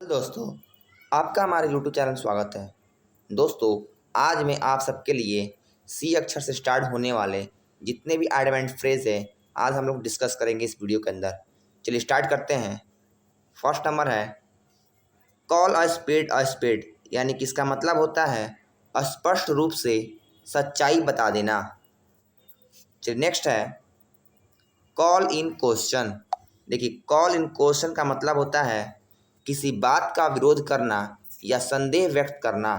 दोस्तों, आपका हमारे यूट्यूब चैनल में स्वागत है। दोस्तों, आज मैं आप सबके लिए सी अक्षर से स्टार्ट होने वाले जितने भी एडवांस फ्रेज है आज हम लोग डिस्कस करेंगे इस वीडियो के अंदर। चलिए स्टार्ट करते हैं। फर्स्ट नंबर है कॉल अ स्पेड, यानी कि इसका मतलब होता है स्पष्ट रूप से सच्चाई बता देना। चलिए नेक्स्ट है कॉल इन क्वेश्चन। देखिए, कॉल इन क्वेश्चन का मतलब होता है किसी बात का विरोध करना या संदेह व्यक्त करना।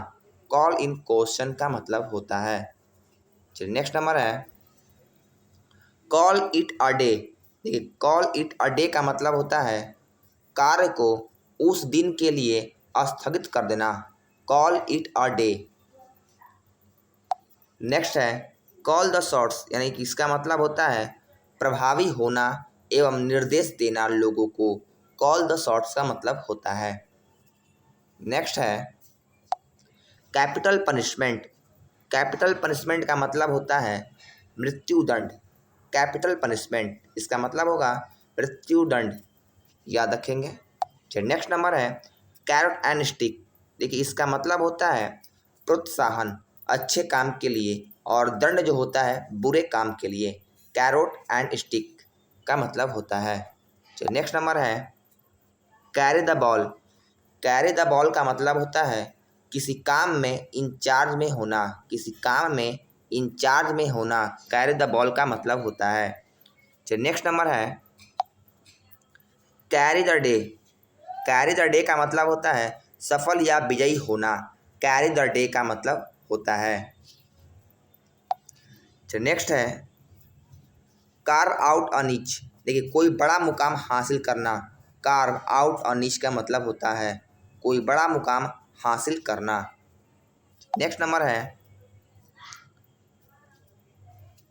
कॉल इन क्वेश्चन का मतलब होता है। चलिए नेक्स्ट नंबर है कॉल इट अ डे। देखिए, कॉल इट अ डे का मतलब होता है कार्य को उस दिन के लिए स्थगित कर देना। Call it a day. Next है कॉल द शॉट्स, यानी कि इसका मतलब होता है प्रभावी होना एवं निर्देश देना लोगों को। कॉल द शॉट्स का मतलब होता है। नेक्स्ट है कैपिटल पनिशमेंट। कैपिटल पनिशमेंट का मतलब होता है मृत्युदंड। कैपिटल पनिशमेंट इसका मतलब होगा मृत्युदंड, याद रखेंगे। चलिए नेक्स्ट नंबर है कैरट एंड स्टिक। देखिए, इसका मतलब होता है प्रोत्साहन अच्छे काम के लिए और दंड जो होता है बुरे काम के लिए। कैरोट एंड स्टिक का मतलब होता है। चलिए नेक्स्ट नंबर है carry the ball. Carry the ball का मतलब होता है किसी काम में इंचार्ज में होना। किसी काम में इंचार्ज में होना कैरी द बॉल का मतलब होता है। चलिए नेक्स्ट नंबर है carry the day. Carry the day का मतलब होता है सफल या विजयी होना। कैरी द डे का मतलब होता है। चलिए नेक्स्ट है कार्व आउट अ नीच। देखिए, कोई बड़ा मुकाम हासिल करना। कार्व आउट अ नीच का मतलब होता है कोई बड़ा मुकाम हासिल करना। नेक्स्ट नंबर है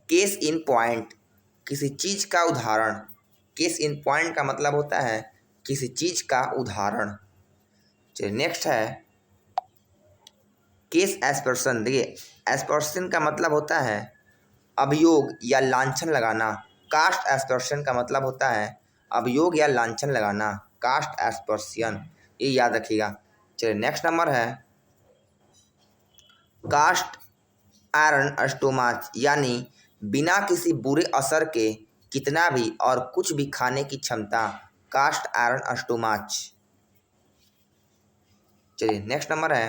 केस इन पॉइंट, किसी चीज का उदाहरण। केस इन पॉइंट का मतलब होता है किसी चीज का उदाहरण। चलिए नेक्स्ट है केस एस्पर्सन। देखिए, एस्पर्सन का मतलब होता है अभियोग या लांछन लगाना। कास्ट एस्पर्सन का मतलब होता है अभियोग या लांछन लगाना। कास्ट एस्पर्सियन, ये याद रखिएगा। चलिए नेक्स्ट नंबर है कास्ट आयरन स्टोमाच, यानी बिना किसी बुरे असर के कितना भी और कुछ भी खाने की क्षमता। Cast iron stomach. चलिए नेक्स्ट नंबर है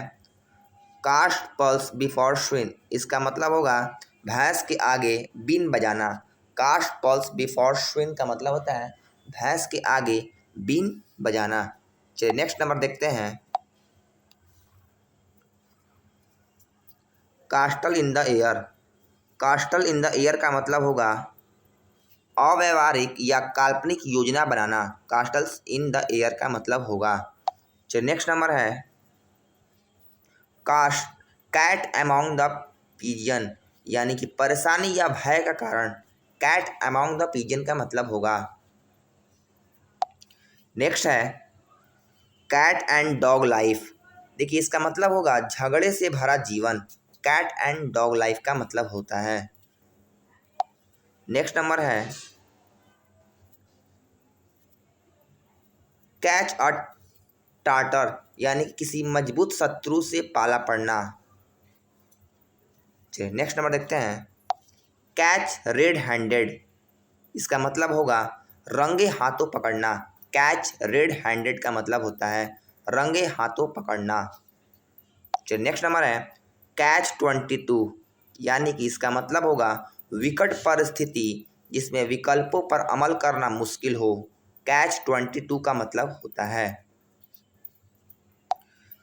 कास्ट पल्स बिफोर स्विन। इसका मतलब होगा भैंस के आगे बीन बजाना। कास्ट पल्स बिफोर स्विन का मतलब होता है भैंस के आगे बीन बजाना। चलिए नेक्स्ट नंबर देखते हैं कास्टल in the air. कास्टल in the air का मतलब होगा अव्यवहारिक या काल्पनिक योजना बनाना। कास्टल्स इन द एयर का मतलब होगा। चलिए नेक्स्ट नंबर है cast cat among the pigeon, यानी कि परेशानी या भय का कारण। कैट अमॉन्ग द पिजन का मतलब होगा। नेक्स्ट है कैट एंड डॉग लाइफ। देखिए, इसका मतलब होगा झगड़े से भरा जीवन। कैट एंड डॉग लाइफ का मतलब होता है। नेक्स्ट नंबर है कैच अ टाटर, यानी कि किसी मजबूत शत्रु से पाला पड़ना। चलिए नेक्स्ट नंबर देखते हैं कैच रेड हैंडेड। इसका मतलब होगा रंगे हाथों पकड़ना। कैच रेड हैंडेड का मतलब होता है रंगे हाथों पकड़ना। चलिए नेक्स्ट नंबर है कैच 22, यानी कि इसका मतलब होगा विकट परिस्थिति जिसमें विकल्पों पर अमल करना मुश्किल हो। कैच 22 का मतलब होता है।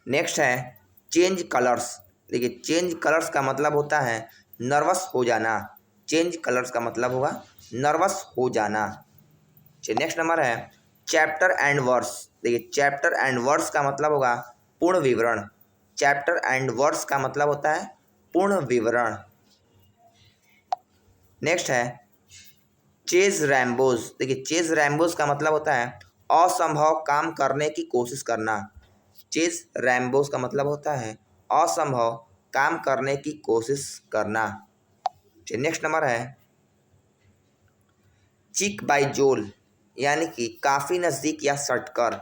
नेक्स्ट है चेंज कलर्स। देखिए, चेंज कलर्स का मतलब होता है नर्वस हो जाना। चेंज कलर्स का मतलब होगा नर्वस हो जाना। चलिए नेक्स्ट नंबर है चैप्टर एंड वर्स। देखिए, चैप्टर एंड वर्स का मतलब होगा पूर्ण विवरण। चैप्टर एंड वर्स का मतलब होता है पूर्ण विवरण। नेक्स्ट है चेज रैम्बोज। देखिए, चेज रैम्बोज का मतलब होता है असंभव काम करने की कोशिश करना। चेज रैम्बोज का मतलब होता है असंभव काम करने की कोशिश करना। चलिए नेक्स्ट नंबर है चिक बाई जोल, यानी कि काफ़ी नज़दीक या सटकर।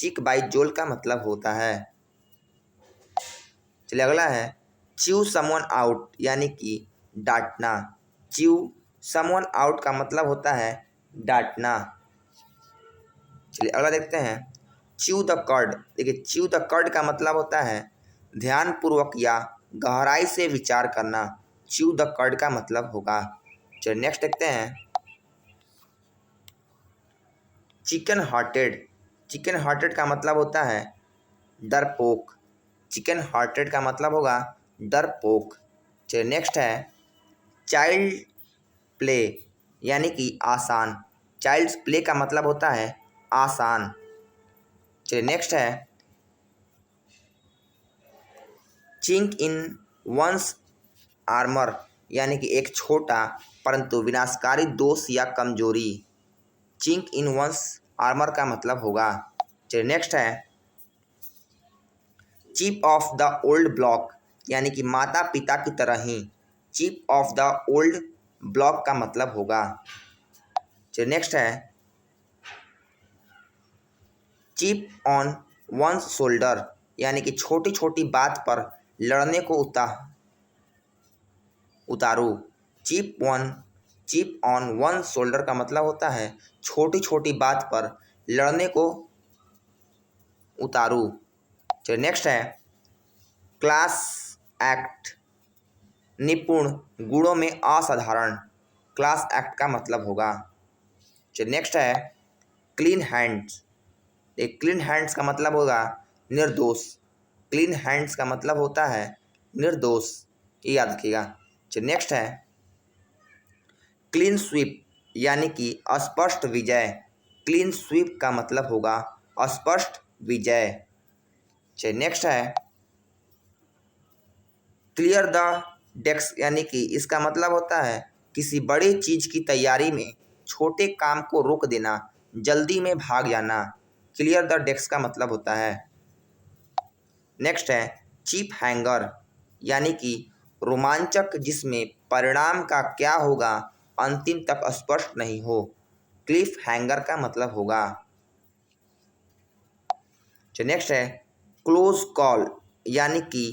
चिक बाई जोल का मतलब होता है। चलिए अगला है च्यू समवन आउट यानी कि डांटना। च्यू समवन आउट का मतलब होता है डांटना। चलिए अगला देखते हैं च्यू द कर्ड। देखिए च्यू द कर्ड का मतलब होता है ध्यानपूर्वक या गहराई से विचार करना। च्यू द कर्ड का मतलब होगा। चलिए नेक्स्ट देखते हैं चिकन हार्टेड। चिकन हार्टेड का मतलब होता है डरपोक। चिकन हार्टेड का मतलब होगा डरपोक। चलिए नेक्स्ट है चाइल्ड प्ले यानी कि आसान। चाइल्ड्स प्ले का मतलब होता है आसान। चलिए नेक्स्ट है चिंक इन वंस आर्मर यानी कि एक छोटा परंतु विनाशकारी दोष या कमजोरी। चिंक इन वंस आर्मर का मतलब होगा। चलिए नेक्स्ट है chip off the old block यानी कि माता पिता की तरह ही। Chip off the old block का मतलब होगा। चलिए नेक्स्ट है चीप ऑन वंस शोल्डर यानी कि छोटी छोटी बात पर लड़ने को उतारू। चीप ऑन वन शोल्डर का मतलब होता है छोटी छोटी बात पर लड़ने को उतारू। चलिए नेक्स्ट है क्लास एक्ट निपुण गुणों में असाधारण। क्लास एक्ट का मतलब होगा। चलिए नेक्स्ट है क्लीन हैंड्स। एक क्लीन हैंड्स का मतलब होगा निर्दोष। क्लीन हैंड्स का मतलब होता है निर्दोष, ये याद रखिएगा। चलिए नेक्स्ट है क्लीन स्वीप यानी कि स्पष्ट विजय। क्लीन स्वीप का मतलब होगा स्पष्ट विजय। चलिए नेक्स्ट है क्लियर द डेस्क यानी कि इसका मतलब होता है किसी बड़ी चीज की तैयारी में छोटे काम को रोक देना, जल्दी में भाग जाना। क्लियर द डेस्क का मतलब होता है। नेक्स्ट है चीप हैंगर यानी कि रोमांचक जिसमें परिणाम का क्या होगा अंतिम तक स्पष्ट नहीं हो। क्लिफ हैंगर का मतलब होगा। चलिए नेक्स्ट है क्लोज कॉल यानी कि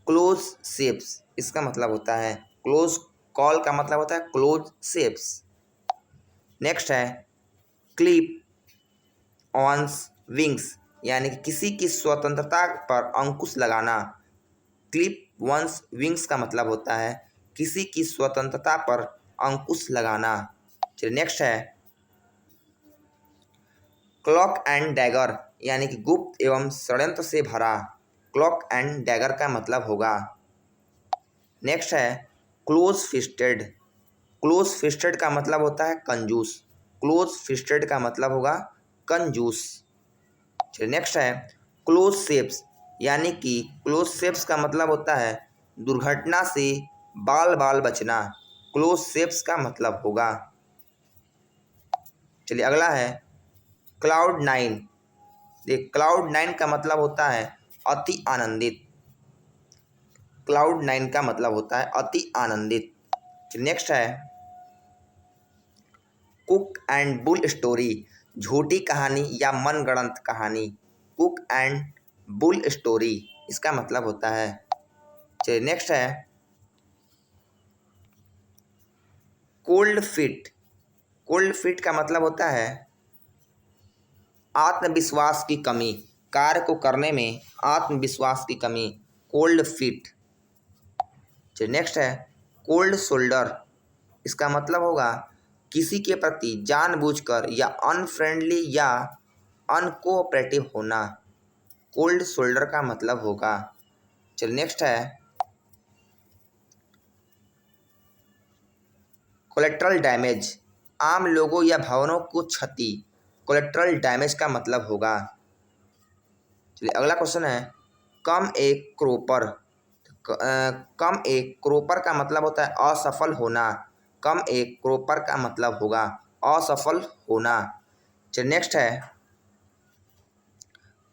क्लोज शेप्स। इसका मतलब होता है क्लोज कॉल का मतलब होता है क्लोज शेप्स। नेक्स्ट है क्लिप ऑन्स विंग्स यानी कि किसी की स्वतंत्रता पर अंकुश लगाना। क्लिप वंस विंग्स का मतलब होता है किसी की स्वतंत्रता पर अंकुश लगाना। चलिए नेक्स्ट है क्लॉक एंड डैगर यानी कि गुप्त एवं षड्यंत्र से भरा। क्लॉक एंड डैगर का मतलब होगा। नेक्स्ट है क्लोज फिस्टेड। क्लोज फिस्टेड का मतलब होता है कंजूस। क्लोज फिस्टेड का मतलब होगा कंजूस। चलिए नेक्स्ट है क्लोज शेप्स यानी कि क्लोज शेप्स का मतलब होता है दुर्घटना से बाल बाल बचना। क्लोज शेप्स का मतलब होगा। चलिए अगला है क्लाउड नाइन। देख क्लाउड नाइन का मतलब होता है अति आनंदित। क्लाउड नाइन का मतलब होता है अति आनंदित। नेक्स्ट है कुक एंड बुल स्टोरी झूठी कहानी या मनगढ़ंत कहानी। कुक एंड बुल स्टोरी इसका मतलब होता है। चलिए नेक्स्ट है कोल्ड फिट। कोल्ड फिट का मतलब होता है आत्मविश्वास की कमी, कार्य को करने में आत्मविश्वास की कमी। Cold fit. चलिए नेक्स्ट है कोल्ड शोल्डर। इसका मतलब होगा किसी के प्रति जानबूझकर या अनफ्रेंडली या अनकोऑपरेटिव होना। कोल्ड शोल्डर का मतलब होगा। चलिए नेक्स्ट है कोलेट्रल डैमेज आम लोगों या भवनों को क्षति। कोलेट्रल डैमेज का मतलब होगा। चलिए अगला क्वेश्चन है कम ए क्रोपर। कम ए क्रोपर का मतलब होता है असफल होना। कम ए क्रोपर का मतलब होगा असफल होना। चलिए नेक्स्ट है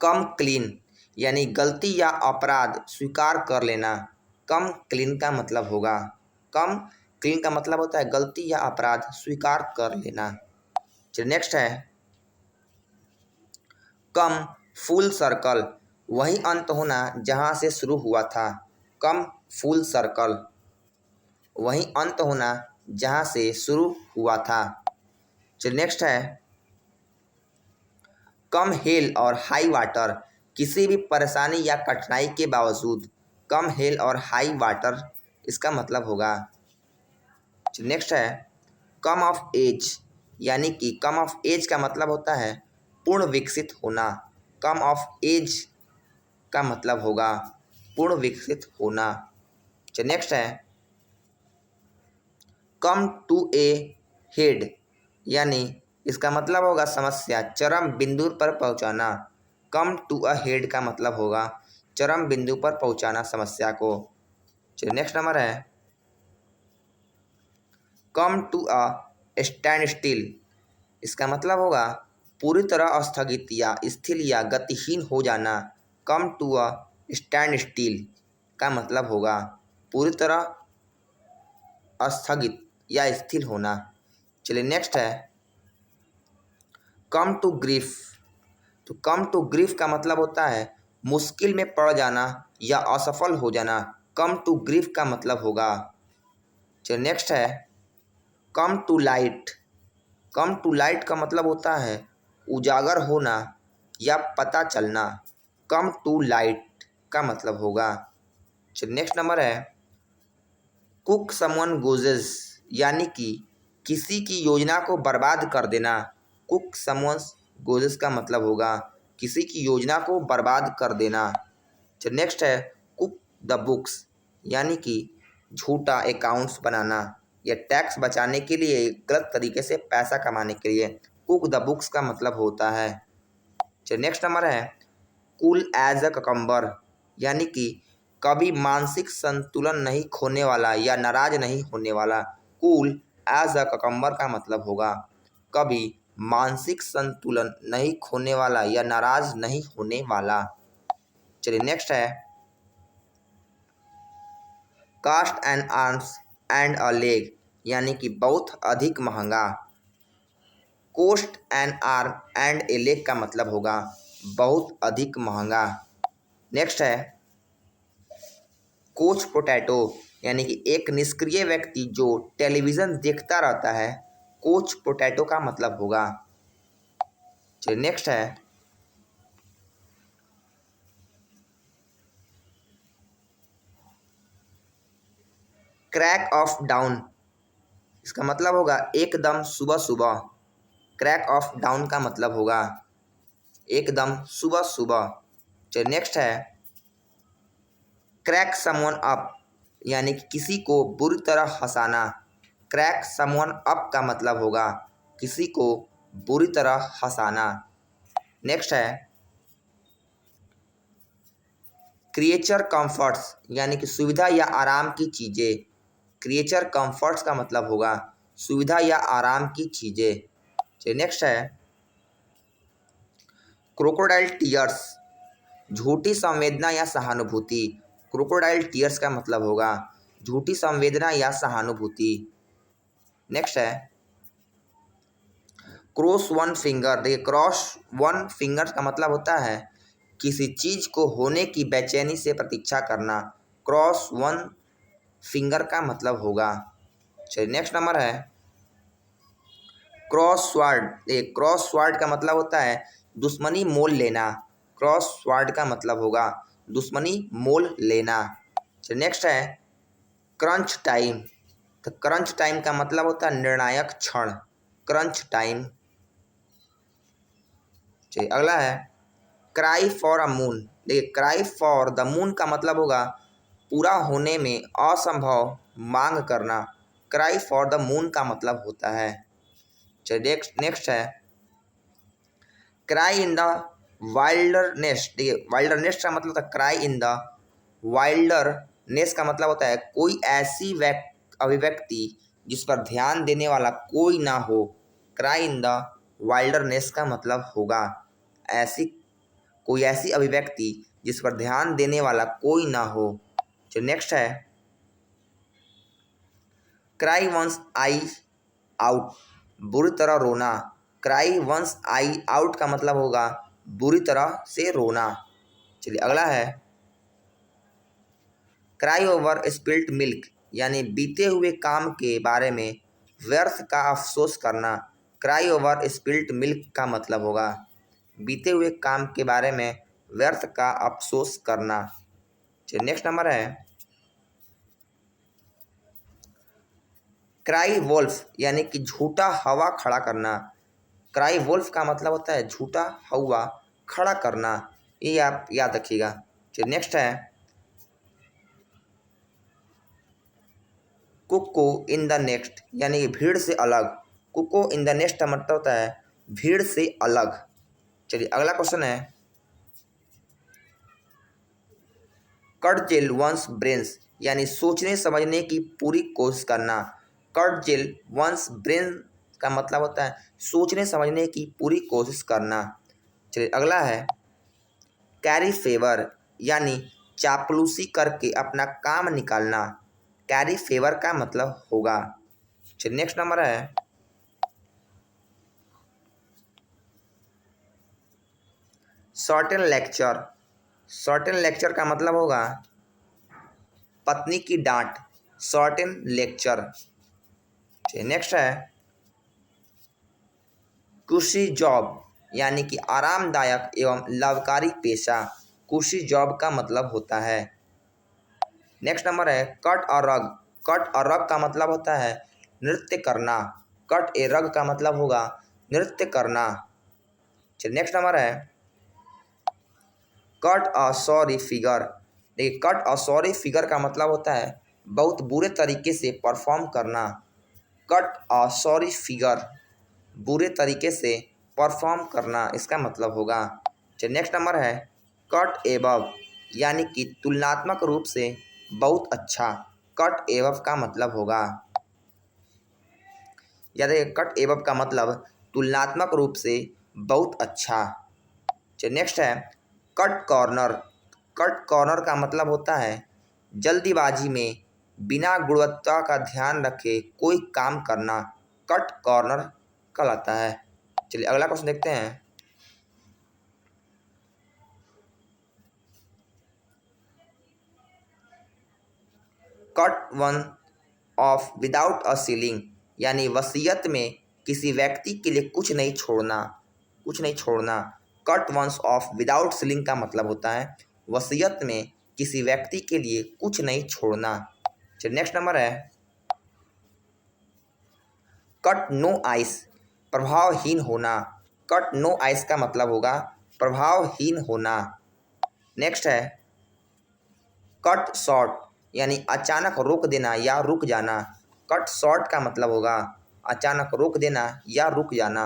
कम क्लीन यानी गलती या अपराध स्वीकार कर लेना। कम क्लीन का मतलब होगा कम क्लीन का मतलब होता है गलती या अपराध स्वीकार कर लेना। चलिए नेक्स्ट है कम फुल सर्कल, वही अंत होना जहाँ से शुरू हुआ था। कम फुल सर्कल, वही अंत होना जहाँ से शुरू हुआ था। चलिए नेक्स्ट है कम हेल और हाई वाटर, किसी भी परेशानी या कठिनाई के बावजूद। कम हेल और हाई वाटर इसका मतलब होगा। नेक्स्ट है कम ऑफ एज, यानी कि कम ऑफ एज का मतलब होता है पूर्ण विकसित होना। कम ऑफ एज का मतलब होगा पूर्ण विकसित होना। चलिए नेक्स्ट है कम टू ए हेड, यानी इसका मतलब होगा समस्या चरम बिंदु पर पहुंचाना। कम टू अ हेड का मतलब होगा चरम बिंदु पर पहुंचाना समस्या को। चलिए नेक्स्ट नंबर है come to a standstill, इसका मतलब होगा पूरी तरह स्थगित या स्थिर या गतिहीन हो जाना। Come to a standstill का मतलब होगा पूरी तरह स्थगित या स्थिर होना। चलिए नेक्स्ट है कम टू ग्रीफ, तो कम टू ग्रीफ का मतलब होता है मुश्किल में पड़ जाना या असफल हो जाना। कम टू ग्रीफ का मतलब होगा। चलिए नेक्स्ट है come to light, come to light का मतलब होता है उजागर होना या पता चलना। कम टू लाइट का मतलब होगा। चलिए नेक्स्ट नंबर है कुक समवन गोजेस, यानी कि किसी की योजना को बर्बाद कर देना। कुक समवन गोजेस का मतलब होगा किसी की योजना को बर्बाद कर देना। चलिए नेक्स्ट है कुक द बुक्स, यानी कि झूठा अकाउंट्स बनाना या टैक्स बचाने के लिए गलत तरीके से पैसा कमाने के लिए कुक द बुक्स का मतलब होता है। चलिए नेक्स्ट नंबर है कूल एज अ ककम्बर, यानी कि कभी मानसिक संतुलन नहीं खोने वाला या नाराज नहीं होने वाला। कूल एज अ ककम्बर का मतलब होगा कभी मानसिक संतुलन नहीं खोने वाला या नाराज नहीं होने वाला। चलिए नेक्स्ट है cost and arms and a leg, यानी कि बहुत अधिक महंगा। Cost and arm and a leg का मतलब होगा बहुत अधिक महंगा। नेक्स्ट है कोच पोटैटो, यानी कि एक निष्क्रिय व्यक्ति जो टेलीविज़न देखता रहता है। कोच पोटैटो का मतलब होगा। चलिए नेक्स्ट है क्रैक ऑफ डाउन, इसका मतलब होगा एकदम सुबह सुबह। क्रैक ऑफ डाउन का मतलब होगा एकदम सुबह सुबह। चलिए नेक्स्ट है क्रैक समवन अप, यानी कि किसी को बुरी तरह हंसाना। क्रैक समवन अप का मतलब होगा किसी को बुरी तरह हंसाना। नेक्स्ट है क्रिएचर कंफर्ट्स, यानी कि सुविधा या आराम की चीज़ें। क्रिएचर कंफर्ट्स का मतलब होगा सुविधा या आराम की चीज़ें। चलिए नेक्स्ट है क्रोकोडाइल टीयर्स, झूठी संवेदना या सहानुभूति। क्रोकोडाइल टीयर्स का मतलब होगा झूठी संवेदना या सहानुभूति। नेक्स्ट है क्रॉस वन फिंगर, देखिए क्रॉस वन फिंगर का मतलब होता है किसी चीज़ को होने की बेचैनी से प्रतीक्षा करना। क्रॉस वन फिंगर का मतलब होगा। चलिए नेक्स्ट नंबर है क्रॉस स्वार्ड। एक क्रॉस स्वार्ड का मतलब होता है दुश्मनी मोल लेना। क्रॉस स्वार्ड का मतलब होगा दुश्मनी मोल लेना। चलिए नेक्स्ट है क्रंच टाइम, तो क्रंच टाइम का मतलब होता है निर्णायक क्षण। Crunch time. चलिए अगला है क्राई फॉर अ मून। देखिए क्राई फॉर द मून का मतलब होगा पूरा होने में असंभव मांग करना। क्राई फॉर द मून का मतलब होता है। चलिए नेक्स्ट है क्राई इन द वाइल्डरनेस। देखिए वाइल्डरनेस का मतलब होता है क्राई इन द वाइल्डरनेस का मतलब होता है कोई ऐसी अभिव्यक्ति जिस पर ध्यान देने वाला कोई ना हो। क्राई इन द वाइल्डरनेस का मतलब होगा ऐसी कोई ऐसी अभिव्यक्ति जिस पर ध्यान देने वाला कोई ना हो। जो नेक्स्ट है क्राई वंस आई आउट, बुरी तरह रोना। क्राई वंस आई आउट का मतलब होगा बुरी तरह से रोना। चलिए अगला है क्राई ओवर स्पिल्ट मिल्क, यानी बीते हुए काम के बारे में व्यर्थ का अफसोस करना। क्राई ओवर स्पिल्ट मिल्क का मतलब होगा बीते हुए काम के बारे में व्यर्थ का अफसोस करना। चलिए नेक्स्ट नंबर है क्राई वोल्फ, यानी कि झूठा हवा खड़ा करना। क्राई वोल्फ का मतलब होता है झूठा हवा खड़ा करना, ये आप याद रखिएगा। चलिए नेक्स्ट है कुको इन द नेक्स्ट, यानी कि भीड़ से अलग। कुको इन द नेक्स्ट का मतलब होता है भीड़ से अलग। चलिए अगला क्वेश्चन है कर्टजेल वंस ब्रेन्स, यानी सोचने समझने की पूरी कोशिश करना। कर्टजेल वंस ब्रेन का मतलब होता है सोचने समझने की पूरी कोशिश करना। चलिए अगला है कैरी फेवर, यानी चापलूसी करके अपना काम निकालना। कैरी फेवर का मतलब होगा। चलिए नेक्स्ट नंबर है शॉर्टन लेक्चर। शॉर्टन लेक्चर का मतलब होगा पत्नी की डांट। Shorten lecture. चलिए नेक्स्ट है कुशी जॉब, यानी कि आरामदायक एवं लाभकारी पेशा। कुशी जॉब का मतलब होता है। नेक्स्ट नंबर है कट और रग। कट और रग का मतलब होता है नृत्य करना। कट ए रग का मतलब होगा नृत्य करना। चलिए नेक्स्ट नंबर है कट अ सॉरी फिगर। देखिए कट अ सॉरी फिगर का मतलब होता है बहुत बुरे तरीके से परफॉर्म करना। कट अ सॉरी फिगर बुरे तरीके से परफॉर्म करना इसका मतलब होगा। चलिए नेक्स्ट नंबर है कट एबव, यानी कि तुलनात्मक रूप से बहुत अच्छा। कट एबव का मतलब होगा याद रखिए कट एबव का मतलब तुलनात्मक रूप से बहुत अच्छा। चलिए नेक्स्ट है कट कॉर्नर। कट कॉर्नर का मतलब होता है जल्दीबाजी में बिना गुणवत्ता का ध्यान रखे कोई काम करना। कट कॉर्नर कहलाता है। चलिए अगला क्वेश्चन देखते हैं cut one of without a ceiling, यानी वसीयत में किसी व्यक्ति के लिए कुछ नहीं छोड़ना। कुछ नहीं छोड़ना। Cut one's off without ceiling का मतलब होता है वसीयत में किसी व्यक्ति के लिए कुछ नहीं छोड़ना। चलिए नेक्स्ट नंबर है कट नो आइस, प्रभावहीन होना। कट नो आइस का मतलब होगा प्रभावहीन होना। नेक्स्ट है कट शॉर्ट, यानी अचानक रोक देना या रुक जाना। कट शॉर्ट का मतलब होगा अचानक रोक देना या रुक जाना।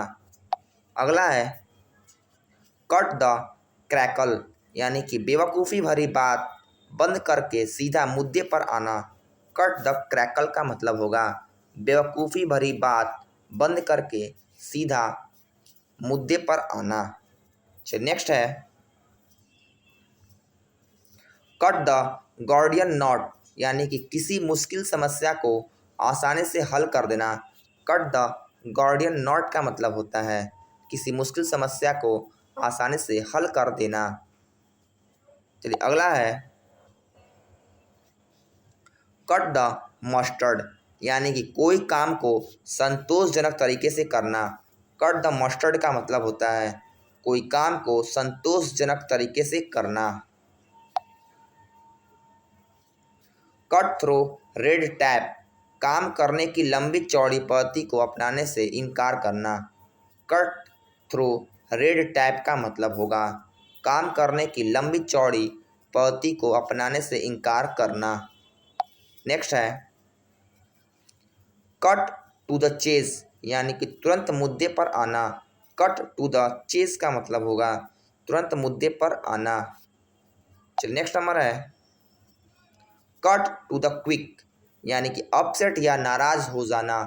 अगला है कट द क्रैकल, यानी कि बेवकूफ़ी भरी बात बंद करके सीधा मुद्दे पर आना। कट द क्रैकल का मतलब होगा बेवकूफ़ी भरी बात बंद करके सीधा मुद्दे पर आना। चलिए नेक्स्ट है कट द गॉर्डियन नॉट, यानी कि किसी मुश्किल समस्या को आसानी से हल कर देना। कट द गॉर्डियन नॉट का मतलब होता है किसी मुश्किल समस्या को आसानी से हल कर देना। चलिए अगला है कट द मस्टर्ड, यानी कि कोई काम को संतोषजनक तरीके से करना। कट द मस्टर्ड का मतलब होता है कोई काम को संतोषजनक तरीके से करना। कट थ्रो रेड टैप, काम करने की लंबी चौड़ी पद्धति को अपनाने से इनकार करना। कट थ्रो रेड टैप का मतलब होगा काम करने की लंबी चौड़ी पद्धति को अपनाने से इनकार करना। नेक्स्ट है कट टू द चेस, यानी कि तुरंत मुद्दे पर आना। कट टू द चेस का मतलब होगा तुरंत मुद्दे पर आना। चलिए नेक्स्ट नंबर है कट टू द क्विक, यानी कि अपसेट या नाराज हो जाना।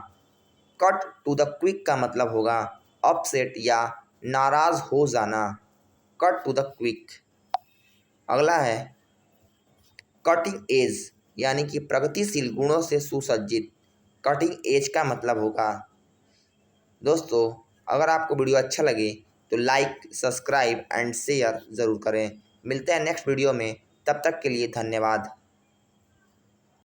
कट टू द क्विक का मतलब होगा अपसेट या नाराज हो जाना। Cut to the quick. अगला है कटिंग एज, यानी कि प्रगतिशील गुणों से सुसज्जित। कटिंग एज का मतलब होगा दोस्तों अगर आपको वीडियो अच्छा लगे तो लाइक, सब्सक्राइब एंड शेयर ज़रूर करें। मिलते हैं नेक्स्ट वीडियो में, तब तक के लिए धन्यवाद।